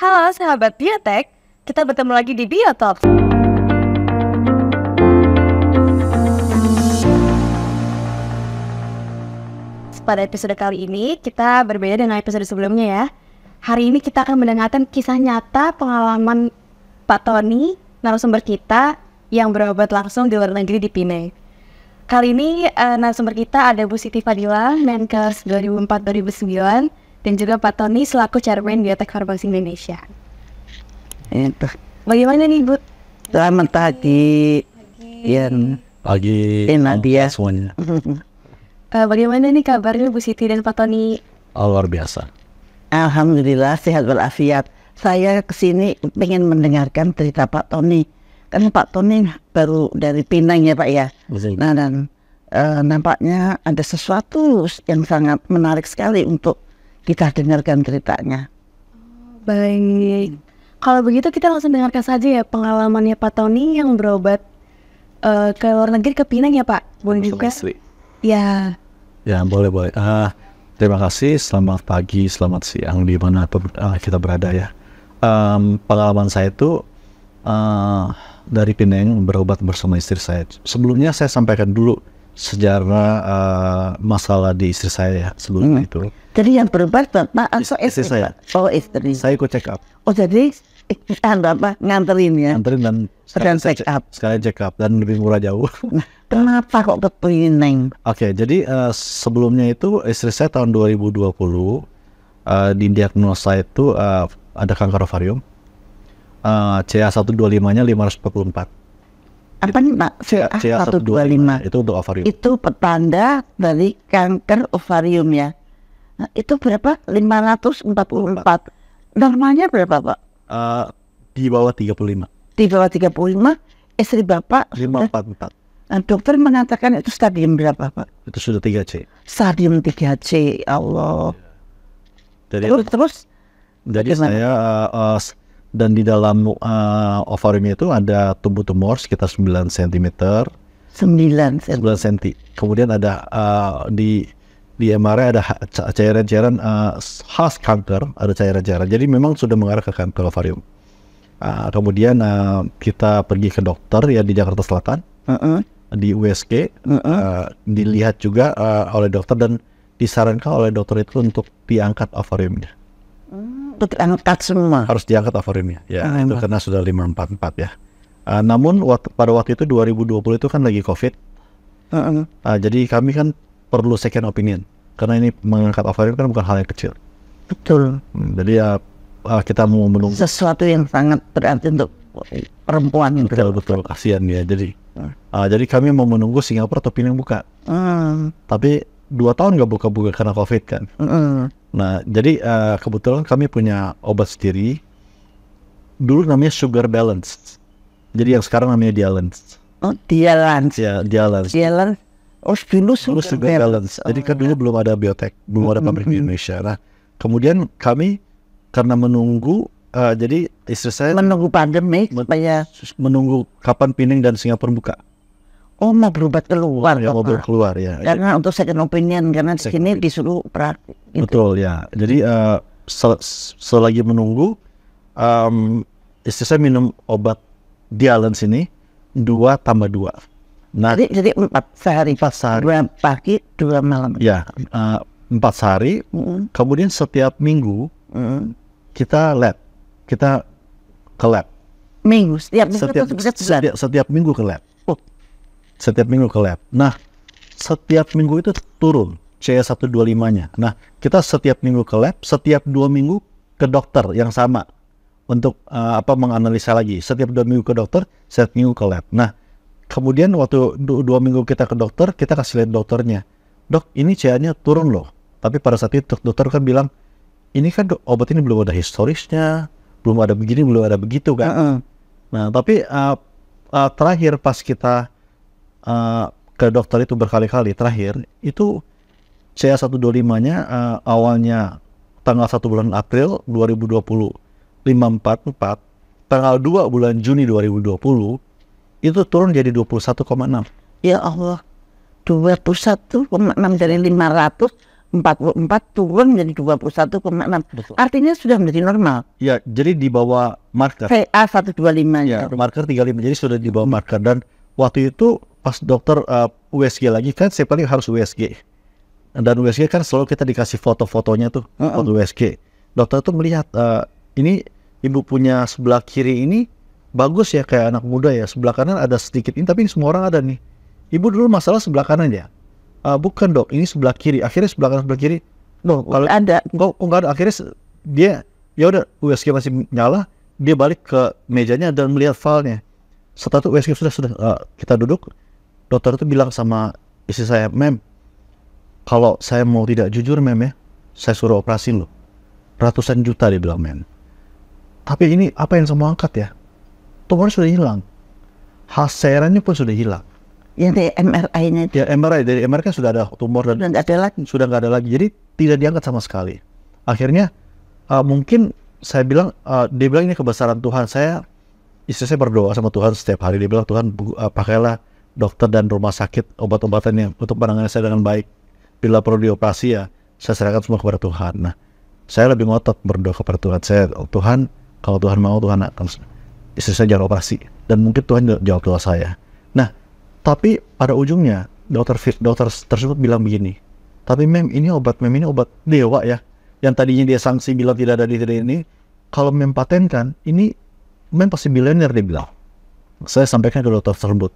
Halo sahabat Biotek, kita bertemu lagi di Biotalk. Pada episode kali ini, kita berbeda dengan episode sebelumnya ya. Hari ini kita akan mendengarkan kisah nyata pengalaman Pak Tony, narasumber kita yang berobat langsung di luar negeri di Pineng. Kali ini narasumber kita ada Bu Siti Fadila, Menkes 2004-2009, dan juga Pak Tony selaku Chairman Biotek Farmasi Indonesia. Bagaimana nih Bu? Selamat pagi. Pagi Nadia semuanya. Bagaimana nih kabarnya Bu Siti dan Pak Tony? Luar biasa. Alhamdulillah sehat walafiat. Saya kesini pengen mendengarkan cerita Pak Tony. Kan Pak Tony baru dari Pinang ya Pak ya. Betul. Nah dan nampaknya ada sesuatu yang sangat menarik sekali untuk kita dengarkan ceritanya. Baik. Kalau begitu kita langsung dengarkan saja ya pengalamannya Pak Tony yang berobat ke luar negeri, ke Pinang ya Pak. Boleh juga? Ya. Ya boleh. Terima kasih. Selamat pagi, selamat siang di mana kita berada ya. Pengalaman saya itu dari Pinang berobat bersama istri saya. Sebelumnya saya sampaikan dulu sejarah masalah di istri saya ya sebelum itu. Jadi yang berobat Bapak atau Istri saya. Oh istri. Saya ikut check up. Oh jadi Bapak nganterin ya? Anterin dan Sekalian check up. Sekalian check up dan lebih murah jauh. Nah, kenapa kok ke Pinang? Oke, jadi sebelumnya itu istri saya tahun 2020 didiagnosa itu ada kanker ovarium. CA125-nya 544. Apa nih Pak? CA125 itu untuk ovarium. itu petanda dari kanker ovarium ya. Nah, itu berapa? 544. Normalnya berapa Pak? Di bawah 35. Di bawah 35. Istri Bapak 544. Nah, dokter mengatakan itu stadium berapa Pak? Itu sudah 3C. Stadium 3C. Allah. Jadi Terus saya dan di dalam ovarium itu ada tumor sekitar 9 cm. 9 cm. Kemudian ada di MRI ada cairan-cairan khas kanker, ada cairan-cairan. Jadi memang sudah mengarah ke kanker ovarium. Kemudian kita pergi ke dokter ya di Jakarta Selatan, di USG, dilihat juga oleh dokter dan disarankan oleh dokter itu untuk diangkat ovariumnya. untuk angkat semua. Harus diangkat ovariumnya, ya itu karena sudah 544 ya. Namun pada waktu itu 2020 itu kan lagi COVID, jadi kami kan perlu second opinion karena ini mengangkat ovarium kan bukan hal yang kecil. Betul. Jadi ya kita mau menunggu Sesuatu yang sangat berarti untuk perempuan yang betul kasihan ya. Jadi kami mau menunggu Singapura atau Pinang buka. Tapi 2 tahun nggak buka-buka karena COVID kan. Nah jadi kebetulan kami punya obat sendiri. Dulu namanya Sugar Balance. Jadi yang sekarang namanya Dialance. Oh Dialance. Ya Dialance. Dialance. Oh dulu Sugar Balance. Jadi kan dulu belum ada Biotek, belum ada pabrik di Indonesia. Nah kemudian kami karena menunggu, jadi istri saya menunggu pandemi supaya menunggu kapan Pinang dan Singapura buka. Oh mau berobat keluar Ya mau keluar ya. Karena untuk second opinion karena di sini disuruh praktik. Betul ya. Jadi selagi menunggu, istri saya minum obat Dialance ini 2 tambah 2. Nah, jadi 4 sehari. 4 sehari. 2 pagi, 2 malam. Ya, 4 sehari. Kemudian setiap minggu kita ke lab. Minggu, setiap minggu setiap minggu ke lab. Setiap minggu ke lab. Nah, setiap minggu itu turun CA125-nya. Nah, kita setiap minggu ke lab, setiap 2 minggu ke dokter yang sama untuk menganalisa lagi. Setiap 2 minggu ke dokter, setiap minggu ke lab. Nah, kemudian waktu 2 minggu kita ke dokter, kita kasih lihat dokternya. Dok, ini CA-nya turun loh. Tapi pada saat itu dokter kan bilang, ini kan obat ini belum ada historisnya, belum ada begini, belum ada begitu kan. Nah, tapi terakhir pas kita ke dokter itu berkali-kali, terakhir itu CA125-nya awalnya tanggal 1 bulan April 2020 544, tanggal 2 bulan Juni 2020 itu turun jadi 21,6. Ya Allah, 21,6 dari 500 44 turun menjadi 21,6. Betul. Artinya sudah menjadi normal. Ya, jadi di bawah marker. VA 125 Ya, marker 35, jadi sudah di bawah marker. Dan waktu itu pas dokter USG lagi kan, saya paling harus USG. Dan USG kan selalu kita dikasih foto-fotonya tuh, foto USG. Dokter tuh melihat, ini ibu punya sebelah kiri ini bagus ya, kayak anak muda ya. Sebelah kanan ada sedikit ini, tapi ini semua orang ada nih. Ibu dulu masalah sebelah kanan ya. Bukan dok, ini sebelah kiri. Akhirnya sebelah kanan sebelah kiri. Loh, Kalau ada. kok nggak ada. Akhirnya dia ya udah USG masih nyala. Dia balik ke mejanya dan melihat filenya. Setelah itu USG sudah kita duduk. Dokter itu bilang sama istri saya, "Mem, kalau saya mau tidak jujur mem ya, saya suruh operasi loh. Ratusan juta," dia bilang, "Mem. Tapi ini apa yang saya mau angkat ya? Tumornya sudah hilang. Cairannya pun sudah hilang." Yang dari MRI-nya itu Ya MRI, dari MRI kan sudah ada tumor dan sudah nggak ada lagi. sudah nggak ada lagi, jadi tidak diangkat sama sekali. Akhirnya mungkin saya bilang, dia bilang ini kebesaran Tuhan. Istri saya berdoa sama Tuhan setiap hari. Dia bilang, "Tuhan, pakailah dokter dan rumah sakit obat-obatan yang untuk penanganan saya dengan baik. Bila perlu dioperasi ya saya serahkan semua kepada Tuhan." Nah, saya lebih ngotot berdoa kepada Tuhan. Tuhan, kalau Tuhan mau, Tuhan akan istri saya jangan operasi, dan mungkin Tuhan jawab doa saya. Nah, tapi pada ujungnya dokter tersebut bilang begini, "Tapi mem, ini obat dewa ya. Yang tadinya dia sanksi bilang tidak ada di ini, kalau mem patenkan, ini mem pasti miliuner," dia bilang. Saya sampaikan ke dokter tersebut.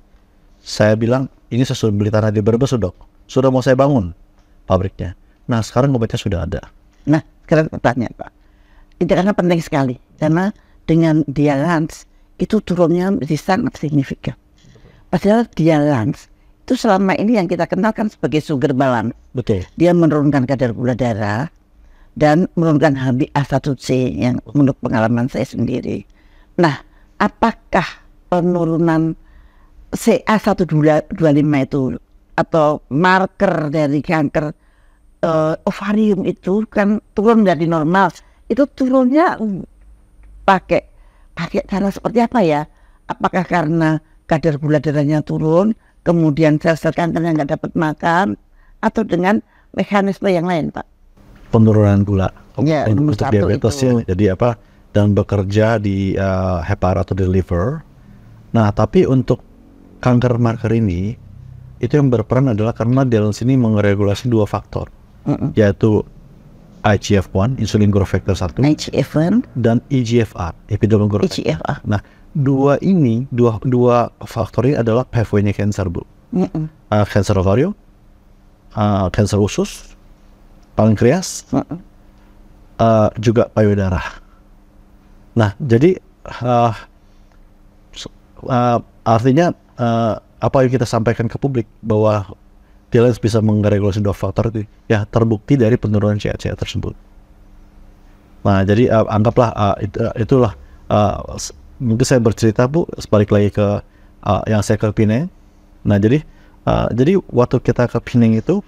Saya bilang, "Ini saya sudah beli tanah di Brebes, dok. Sudah mau saya bangun pabriknya. Nah, sekarang obatnya sudah ada." Nah, sekarang pertanyaan Pak. Itu karena penting sekali. Karena dengan Dialans itu turunnya menjadi sangat signifikan. Padahal Dialans itu selama ini yang kita kenalkan sebagai sugar balance. Betul. Dia menurunkan kadar gula darah dan menurunkan HbA1c yang menurut pengalaman saya sendiri. Nah, apakah penurunan CA125 itu atau marker dari kanker ovarium itu kan turun dari normal, itu turunnya pakai cara seperti apa ya? Apakah karena kadar gula darahnya turun, kemudian sel-sel kankernya nggak dapat makan, atau dengan mekanisme yang lain, Pak? Penurunan gula Ya, nomor untuk satu diabetesnya, jadi apa? Dan bekerja di hepar atau di liver. Nah, tapi untuk kanker marker ini, itu yang berperan adalah karena Dialans ini meregulasi dua faktor, yaitu IGF-1, insulin growth factor 1, IGF-1, dan EGFR, epidermal growth factor. EGFR. Nah, dua faktor ini adalah pathway-nya cancer, Bu. Cancer ovarium, cancer usus, pankreas, juga payudara. Nah, jadi artinya apa yang kita sampaikan ke publik bahwa Dialans bisa meregulasi dua faktor itu, ya terbukti dari penurunan CA tersebut. Nah, jadi anggaplah itulah mungkin saya bercerita, Bu, balik lagi ke yang saya ke Penang. Nah, jadi waktu kita ke Penang itu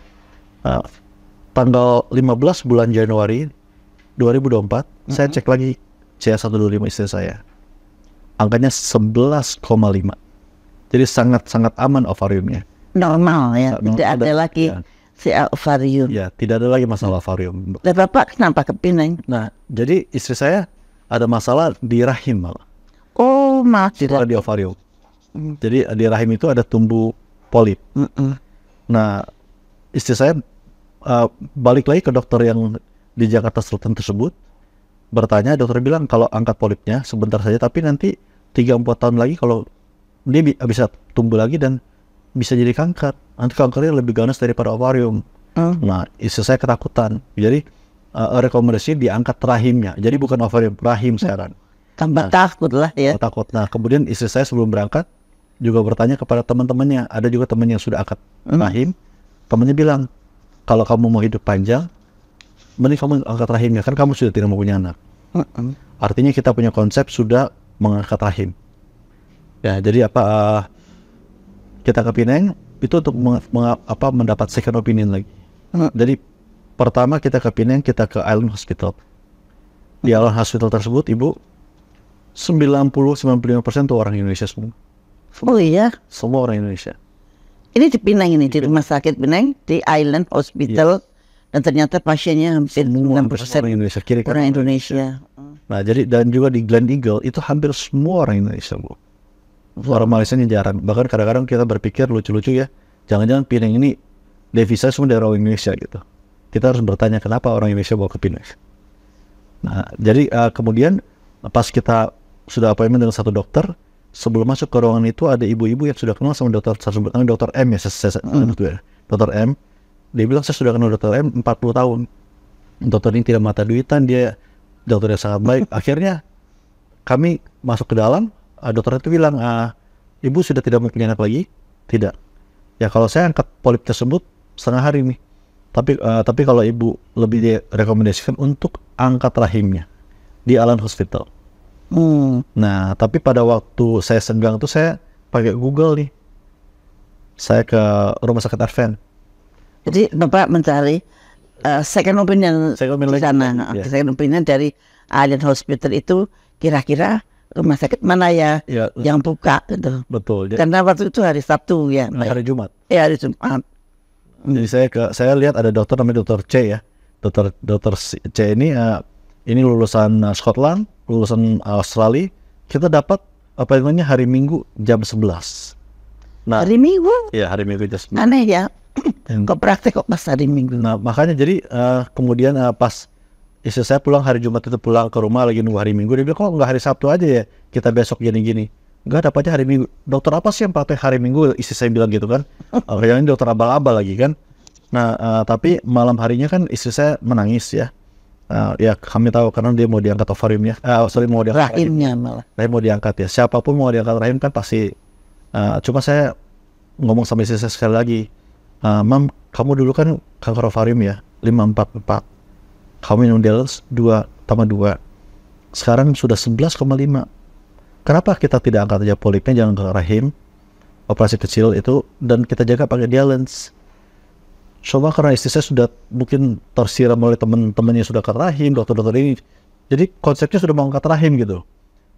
tanggal 15 bulan Januari 2024, saya cek lagi CA125 istri saya. Angkanya 11,5. Jadi sangat aman ovariumnya. Normal ya, tidak ada lagi ya. CA ovarium. Ya, tidak ada lagi masalah ovarium. Dan Bapak kenapa ke Penang? Nah, jadi istri saya ada masalah di rahim malah. Oh, Bukan di ovarium. Jadi di rahim itu ada tumbuh polip. Nah, istri saya balik lagi ke dokter yang di Jakarta Selatan tersebut, bertanya, dokter bilang kalau angkat polipnya sebentar saja, tapi nanti 3-4 tahun lagi kalau dia bisa tumbuh lagi dan bisa jadi kanker. Nanti kankernya lebih ganas daripada ovarium. Nah, istri saya ketakutan. Jadi rekomendasi diangkat rahimnya. Jadi bukan ovarium, rahim sekarang. Tambah takut lah ya. Takut. Nah, kemudian istri saya sebelum berangkat juga bertanya kepada teman-temannya. Ada juga teman yang sudah angkat rahim. Temannya bilang, kalau kamu mau hidup panjang, mending kamu angkat rahimnya, kan kamu sudah tidak mau punya anak. Artinya kita punya konsep sudah mengangkat rahim. Ya, jadi kita ke Penang itu untuk mendapat second opinion lagi. Jadi pertama kita ke Penang, kita ke Island Hospital. Di Island Hospital tersebut, Ibu, 90-95% itu orang Indonesia semua. Oh iya, Semua orang Indonesia. ini di Penang, ini di rumah sakit Penang, di Island Hospital Dan ternyata pasiennya hampir 90% orang Indonesia kiri orang Indonesia. Nah jadi dan juga di Glen Eagle itu hampir semua orang Indonesia Bu. Orang Malaysia ini jarang. Bahkan kadang-kadang kita berpikir lucu-lucu ya, jangan-jangan Penang ini devisa semua dari orang Indonesia gitu. Kita harus bertanya kenapa orang Indonesia bawa ke Penang. Nah jadi kemudian pas kita sudah appointment dengan satu dokter, sebelum masuk ke ruangan itu ada ibu-ibu yang sudah kenal sama dokter, dokter M ya, dokter M. Dia bilang saya sudah kenal dokter M 40 tahun. Dokter ini tidak mata duitan, dia dokter yang sangat baik. Akhirnya kami masuk ke dalam, dokter itu bilang, ibu sudah tidak mempunyai anak lagi? Tidak. Ya kalau saya angkat polip tersebut setengah hari nih. Tapi kalau ibu lebih direkomendasikan untuk angkat rahimnya di Alan Hospital. Nah, tapi pada waktu saya senggang tuh saya pakai Google nih. Saya ke Rumah Sakit Advent. Jadi Bapak mencari second opinion di sana. Second opinion dari Alliance Hospital itu kira-kira rumah sakit mana ya yang buka gitu. Betul. Karena waktu itu hari Sabtu ya. Hari Jumat. Ya hari Jumat. Jadi saya lihat ada dokter namanya Dokter C ya. Dokter C ini lulusan Scotland, lulusan Australia. Kita dapat appointmentnya hari Minggu jam 11. Nah, hari Minggu? Iya, hari Minggu jam 11. Aneh ya. Kok praktek kok pas hari Minggu? Nah, makanya jadi kemudian pas istri saya pulang hari Jumat itu pulang ke rumah lagi nunggu hari Minggu, dia bilang kok nggak hari Sabtu aja ya, kita besok gini-gini. Nggak, dapatnya hari Minggu. Dokter apa sih yang pakai hari Minggu? Istri saya bilang gitu kan. Yang ini dokter abal-abal lagi kan. Nah, tapi malam harinya kan istri saya menangis ya. Ya kami tahu karena dia mau diangkat ovariumnya. Mau diangkat rahimnya malah. Rahim mau diangkat ya. Siapapun mau diangkat rahim kan pasti. Cuma saya ngomong sama istri saya sekali lagi. Mam, kamu dulu kan kanker ovarium ya, 544. Kamu minum Dialysis 2/2. Sekarang sudah 11,5. Kenapa kita tidak angkat aja polipnya, jangan ke rahim, operasi kecil itu, dan kita jaga pakai Dialysis. Coba karena istri saya sudah mungkin tersiram oleh teman-temannya sudah ke rahim, dokter-dokter ini. Jadi konsepnya sudah mau angkat rahim gitu.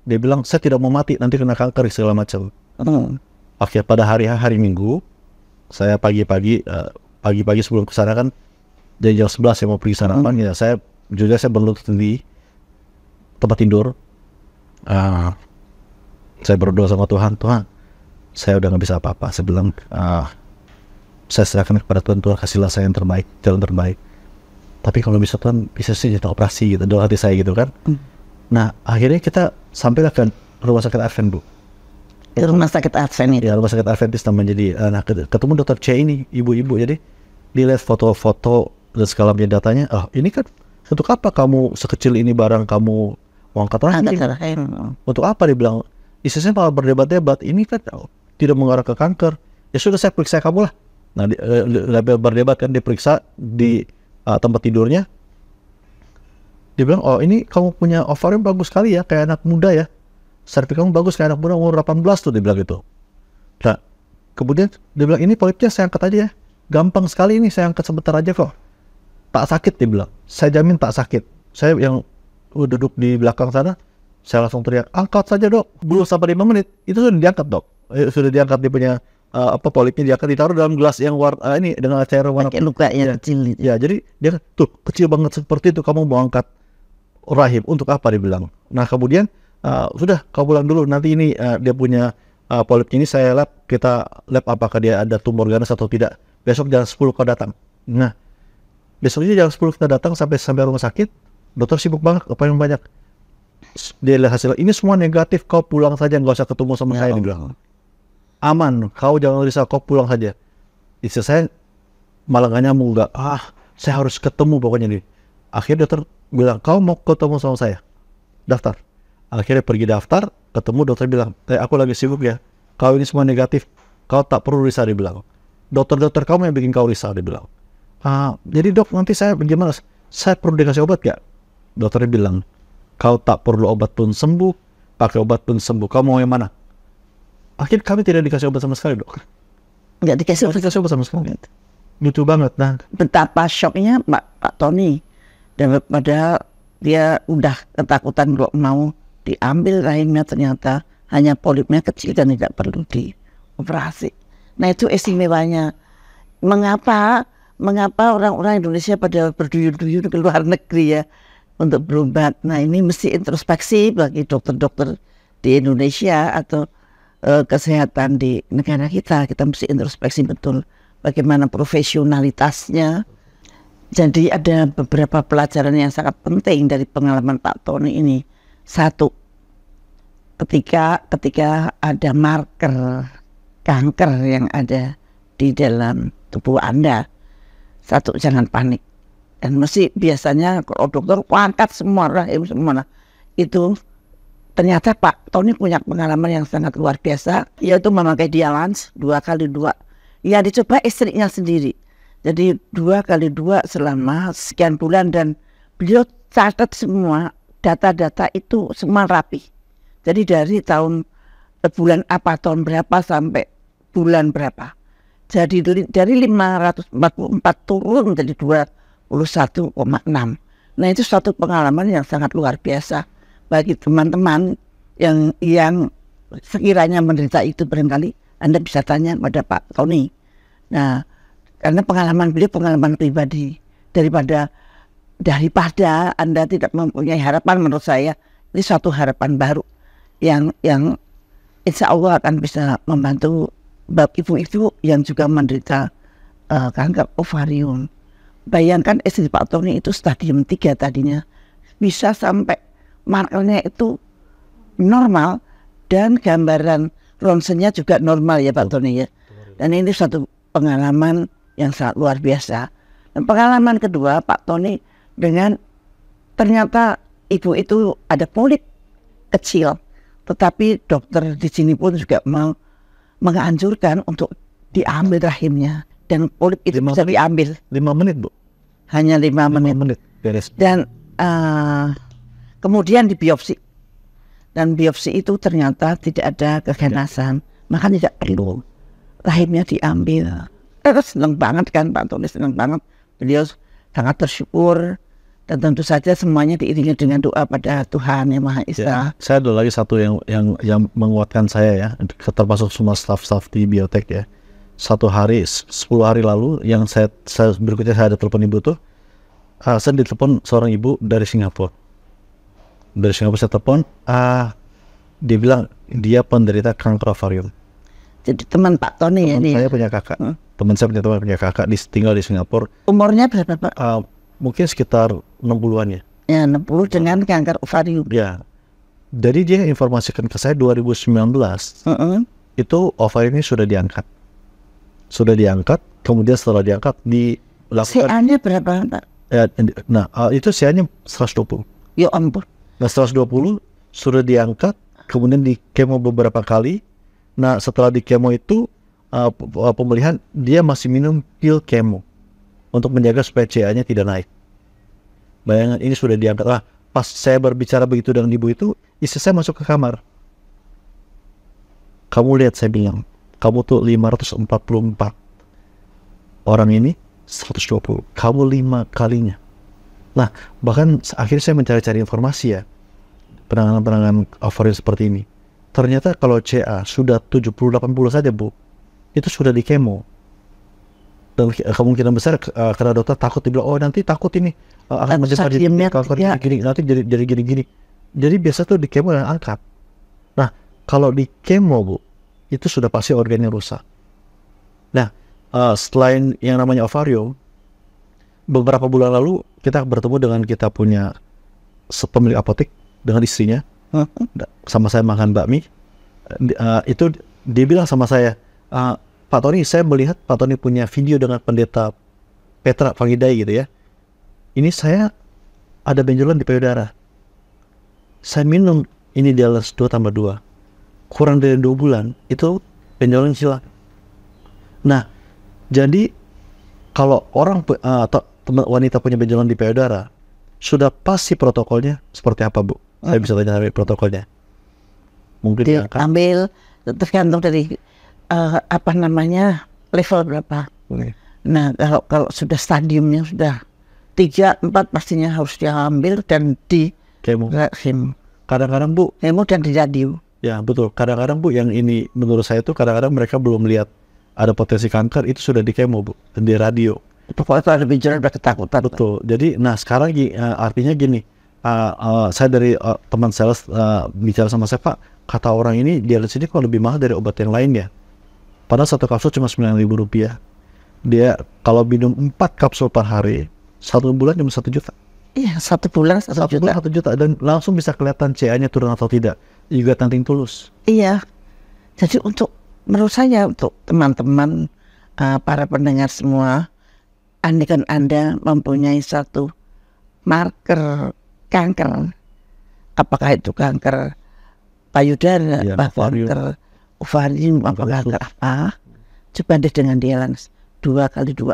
Dia bilang, saya tidak mau mati, nanti kena kanker segala macam. Oke, pada hari Minggu, saya pagi-pagi sebelum kesana kan, dari jam 11 saya mau pergi sarapan, ya saya berlutut di tempat tidur. Saya berdoa sama Tuhan, saya udah nggak bisa apa-apa. Saya bilang, saya serahkan kepada Tuhan, kasihlah saya yang terbaik, jalan terbaik. Tapi kalau bisa Tuhan, bisa sih jadi operasi gitu, doa hati saya gitu kan. Nah, akhirnya kita sampailah ke Rumah Sakit Advent, Bu. Rumah Sakit Advent itu? Ya, Rumah Sakit Adventist namanya. Jadi, ketemu dokter C ini, ibu-ibu. Jadi, dilihat foto-foto dan segala macam datanya. Ini kan, untuk apa kamu sekecil ini barang kamu mau angkat rahim? Untuk apa, dia bilang. Istri saya malah berdebat-debat, ini kan tidak mengarah ke kanker. Ya sudah, saya periksa kamu lah. Nah, berdebat kan, diperiksa di tempat tidurnya. Dia bilang, ini kamu punya ovarium bagus sekali ya, kayak anak muda ya. Serviks kamu bagus kayak anak muda umur 18 tuh, dia bilang gitu. Nah, kemudian dia bilang, ini polipnya saya angkat aja ya. Gampang sekali ini, saya angkat sebentar aja kok. Tak sakit, dia bilang. Saya jamin tak sakit. Saya yang duduk di belakang sana, saya langsung teriak, angkat saja dok. Belum sampai 5 menit, itu sudah diangkat dok. Sudah diangkat, dia punya polipnya diangkat, ditaruh dalam gelas yang ini dengan cairan warna pakai luka yang kecil itu. Ya, jadi dia tuh kecil banget seperti itu, kamu mau angkat rahim untuk apa, dia bilang. Nah, kemudian sudah kamu pulang dulu, nanti ini dia punya polipnya ini saya kita lab apakah dia ada tumor ganas atau tidak. Besok jam 10 kau datang. Nah, besoknya jam 10 kita datang sampai rumah sakit. Dokter sibuk banget, apa yang banyak. Dia lihat hasilnya, ini semua negatif, kau pulang saja, nggak usah ketemu sama saya, dia bilang. Aman, kau jangan risau, kau pulang saja. Istri saya malah gak nyambung, saya harus ketemu pokoknya nih. Akhirnya dokter bilang, kau mau ketemu sama saya? Daftar. Akhirnya pergi daftar, ketemu, dokter bilang, aku lagi sibuk ya, kau ini semua negatif, kau tak perlu risau, dia bilang. Dokter-dokter kamu yang bikin kau risau, dia bilang. Jadi dok, nanti saya bagaimana? Saya perlu dikasih obat gak? Dokternya bilang, kau tak perlu obat pun sembuh, pakai obat pun sembuh, kau mau yang mana? Akhirnya kami tidak dikasih obat sama sekali, dok. Nggak dikasih obat sama sekali. Lucu banget. Nah, betapa shocknya Pak Tony. Dan padahal dia udah ketakutan kalau mau diambil rahimnya, ternyata hanya polipnya kecil dan tidak perlu dioperasi. Nah, itu istimewanya. Mengapa mengapa orang-orang Indonesia pada berduyun-duyun ke luar negeri ya untuk berobat. Nah ini mesti introspeksi bagi dokter-dokter di Indonesia atau kesehatan di negara kita. Kita mesti introspeksi betul bagaimana profesionalitasnya. Jadi ada beberapa pelajaran yang sangat penting dari pengalaman Pak Tony ini. Satu, ketika ada marker kanker yang ada di dalam tubuh Anda, satu, jangan panik. Dan mesti biasanya kalau dokter angkat semua rahim semua. Itu ternyata Pak Tony punya pengalaman yang sangat luar biasa, yaitu memakai dialans 2x2. Ya dicoba istrinya sendiri. Jadi 2x2 selama sekian bulan dan beliau catat semua data-data itu semua rapi. Jadi dari bulan apa, tahun berapa sampai bulan berapa. Jadi dari 544 turun menjadi 21,6. Nah itu suatu pengalaman yang sangat luar biasa bagi teman-teman yang sekiranya menderita itu. Barangkali Anda bisa tanya pada Pak Tony. Nah karena pengalaman beliau pengalaman pribadi, daripada Anda tidak mempunyai harapan, menurut saya ini suatu harapan baru yang insya Allah akan bisa membantu ibu-ibu yang juga menderita kanker ovarium. Bayangkan istri Pak Tony itu stadium 3 tadinya, bisa sampai markernya itu normal dan gambaran ronsennya juga normal ya Pak Tony ya. Dan ini satu pengalaman yang sangat luar biasa. Dan pengalaman kedua Pak Tony dengan ternyata ibu itu ada polip kecil, tetapi dokter di sini pun juga menganjurkan untuk diambil rahimnya dan polip itu bisa diambil 5 menit Bu, hanya 5 menit beres. Dan kemudian dibiopsi, dan biopsi itu ternyata tidak ada keganasan, maka tidak perlu rahimnya diambil. Senang banget kan Pak Tony, senang banget. Beliau sangat bersyukur dan tentu saja semuanya diiringi dengan doa pada Tuhan Yang Maha Esa. Ya, saya ada lagi satu yang menguatkan saya ya, termasuk semua staff di biotek ya. 10 hari lalu yang saya berikutnya saya ada telepon ibu tuh, saya ditelepon seorang ibu dari Singapura. Dari Singapura saya telepon, dia bilang dia penderita kanker ovarium. Jadi teman Pak Tony ya ini. Saya punya kakak. Teman saya punya kakak tinggal di Singapura. Umurnya berapa Pak? Mungkin sekitar 60-an ya. Ya 60 dengan kanker ovarium. Ya. Jadi dia informasikan ke saya 2019 itu ovariumnya sudah diangkat. Kemudian setelah diangkat dilakukan. CA-nya berapa Pak? Ya, nah itu CA-nya 120. Ya ampun. Nah 120 sudah diangkat, kemudian di kemo beberapa kali. Nah setelah di kemo itu pemulihan, dia masih minum pil kemo untuk menjaga supaya CA-nya tidak naik. Bayangkan ini sudah diangkat. Pas saya berbicara begitu dengan ibu itu, istri saya masuk ke kamar. Kamu lihat, saya bilang, kamu tuh 544, orang ini 120, kamu 5 kalinya. Nah bahkan akhirnya saya mencari-cari informasi ya, penanganan ovarium seperti ini. Ternyata kalau CA sudah 70-80 saja Bu, itu sudah di kemo. Dan kemungkinan besar karena dokter takut, dibilang nanti takut ini akan menjadi gini, nanti jadi gini-gini. Jadi biasa tuh di kemo dan angkat. Nah kalau di kemo Bu, itu sudah pasti organnya rusak. Nah selain yang namanya ovarium, beberapa bulan lalu kita bertemu dengan kita punya pemilik apotek dengan istrinya. Sama saya makan bakmi, itu dia bilang sama saya, Pak Tony, saya melihat Pak Tony punya video dengan pendeta Petra Pangidai gitu ya. Ini saya ada benjolan di payudara. Saya minum ini dialas 2+2. Kurang dari 2 bulan itu benjolan hilang. Nah, jadi kalau orang atau wanita punya benjolan di payudara, sudah pasti protokolnya seperti apa Bu? Saya bisa tanya protokolnya. Mungkin ambil tergantung dari level berapa. Nah kalau sudah stadiumnya sudah 3-4 pastinya harus diambil dan di kemo. Kadang-kadang Bu, kemo dan di radio. Ya betul. Kadang-kadang Bu, yang ini menurut saya itu kadang-kadang mereka belum lihat ada potensi kanker, itu sudah di kemo Bu, dan di radio. Pokoknya kalau ada bicara udah ketakutan. Betul. Jadi, nah sekarang artinya gini, saya dari teman sales bicara sama saya, Pak, kata orang ini dialis ini kok lebih mahal dari obat yang lain ya. Padahal satu kapsul cuma Rp9.000. Dia kalau minum 4 kapsul per hari, 1 bulan cuma 1 juta. Iya, 1 bulan 1 1 juta. bulan 1 juta dan langsung bisa kelihatan CA-nya turun atau tidak. Juga nothing tulus. Iya. Jadi menurut saya untuk teman-teman para pendengar semua, andaikan Anda mempunyai satu marker kanker, apakah itu kanker payudara, Ya, kanker ovarium, apa kanker apa, coba deh dengan dialans 2x2.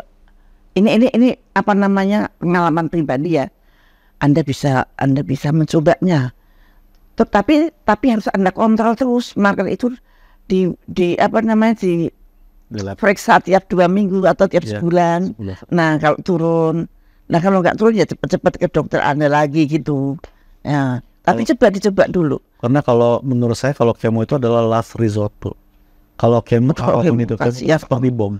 Ini apa namanya, pengalaman pribadi ya. Anda bisa mencobanya. Tapi harus Anda kontrol terus marker itu di apa namanya, di periksa tiap 2 minggu atau tiap sebulan. Nah kalau turun, kalau nggak turun ya cepat-cepat ke dokter Anda lagi gitu. Ya, tapi dicoba dulu. Karena kalau menurut saya kalau kemo itu adalah last resort, Bu. Kalau kemo apapun itu kan seperti bom.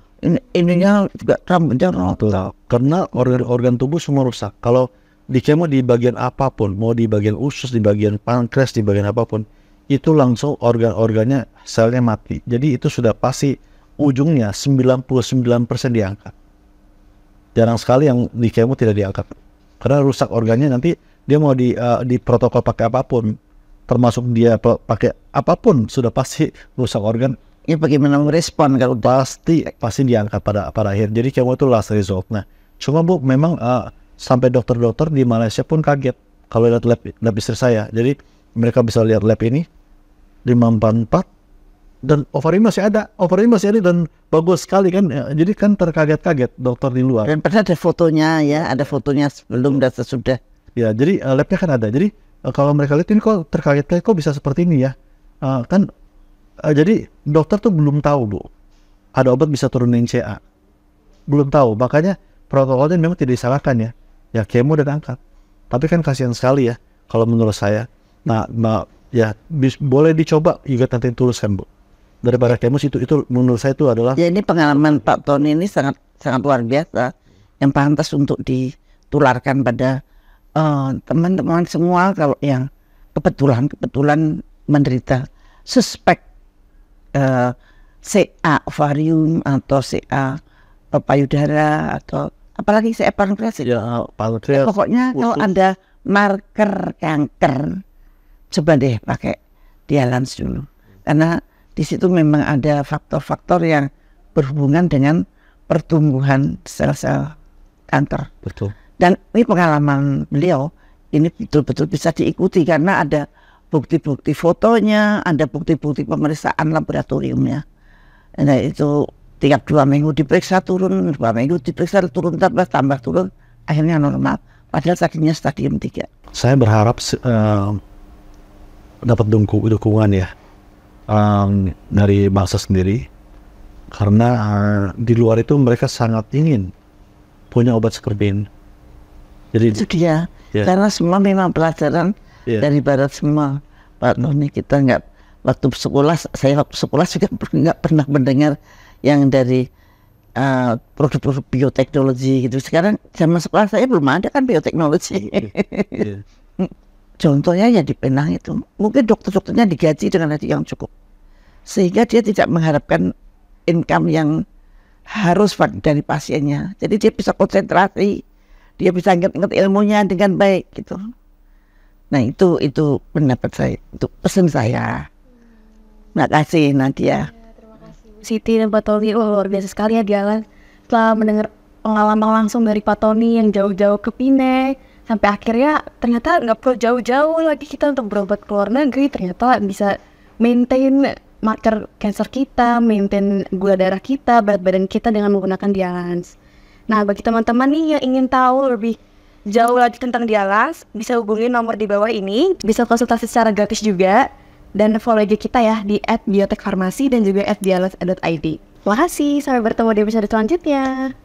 Ininya juga rambutnya Betul. Karena organ tubuh semua rusak. Kalau di kemo di bagian apapun, mau di bagian usus, di bagian pankreas, di bagian apapun, itu langsung organ-organnya selnya mati. Jadi itu sudah pasti ujungnya 99% diangkat. Jarang sekali yang di kemo tidak diangkat. Karena rusak organnya, nanti dia mau di protokol pakai apapun, termasuk dia pakai apapun, sudah pasti rusak organ. Ya bagaimana merespon kalau pasti diangkat pada akhir. Jadi kemo itu last resort. Nah, cuma Bu, memang sampai dokter-dokter di Malaysia pun kaget kalau lihat lab istri saya. Jadi mereka bisa lihat lab ini 544 dan ovarium masih ada dan bagus sekali kan. Jadi kan terkaget-kaget dokter di luar. Dan pernah ada fotonya ya, ada fotonya sebelum dan sesudah. Ya, jadi labnya kan ada. Jadi kalau mereka lihat ini kok terkaget-kaget, kok bisa seperti ini ya. Jadi dokter tuh belum tahu, Bu, ada obat bisa turunin CA. Belum tahu, makanya protokolnya memang tidak disalahkan ya. Ya kemo dan angkat. Tapi kan kasihan sekali ya kalau menurut saya. Nah ya boleh dicoba juga nanti tulus kan, Bu. Daripada kemo itu menurut saya itu adalah. Ya ini pengalaman Pak Tony ini sangat luar biasa, yang pantas untuk ditularkan pada teman-teman semua kalau yang kebetulan menderita suspek CA ovarium atau CA payudara atau apalagi CA pankreas. Ya, pankreas. Pokoknya kalau ada marker kanker, coba deh pakai dialans dulu, karena di situ memang ada faktor-faktor yang berhubungan dengan pertumbuhan sel-sel kanker. Betul. Dan ini pengalaman beliau ini betul-betul bisa diikuti karena ada bukti-bukti fotonya, ada bukti-bukti pemeriksaan laboratoriumnya. Nah itu tiap 2 minggu diperiksa turun, 2 minggu diperiksa turun, tambah turun, akhirnya normal. Padahal tadinya stadium 3. Saya berharap dapat dukungan ya dari bangsa sendiri, karena di luar itu mereka sangat ingin punya obat seperti ini. Jadi itu dia, karena semua memang pelajaran dari barat semua. Pak Tony, kita nggak waktu sekolah juga nggak pernah mendengar yang dari produk-produk bioteknologi gitu. Sekarang zaman sekolah saya belum ada kan bioteknologi. Contohnya ya di Penang itu, mungkin dokter-dokternya digaji dengan gaji yang cukup, sehingga dia tidak mengharapkan income yang harus dari pasiennya. Jadi dia bisa konsentrasi, dia bisa ingat-ingat ilmunya dengan baik gitu. Nah itu pendapat saya, itu pesan saya. Terima kasih Nadia. Terima kasih Siti dan Pak Tony. Luar biasa sekali ya Dialan. Setelah mendengar pengalaman langsung dari Pak Tony yang jauh-jauh ke Pineng, sampai akhirnya ternyata nggak perlu jauh-jauh lagi kita untuk berobat ke luar negeri. Ternyata bisa maintain marker cancer kita, maintain gula darah kita, berat badan kita dengan menggunakan Dialans. Nah bagi teman-teman nih yang ingin tahu lebih jauh lagi tentang Dialans, bisa hubungi nomor di bawah ini, bisa konsultasi secara gratis juga, dan follow IG kita ya di @biotekfarmasi dan juga @dialans.id. Terima kasih, sampai bertemu di episode selanjutnya.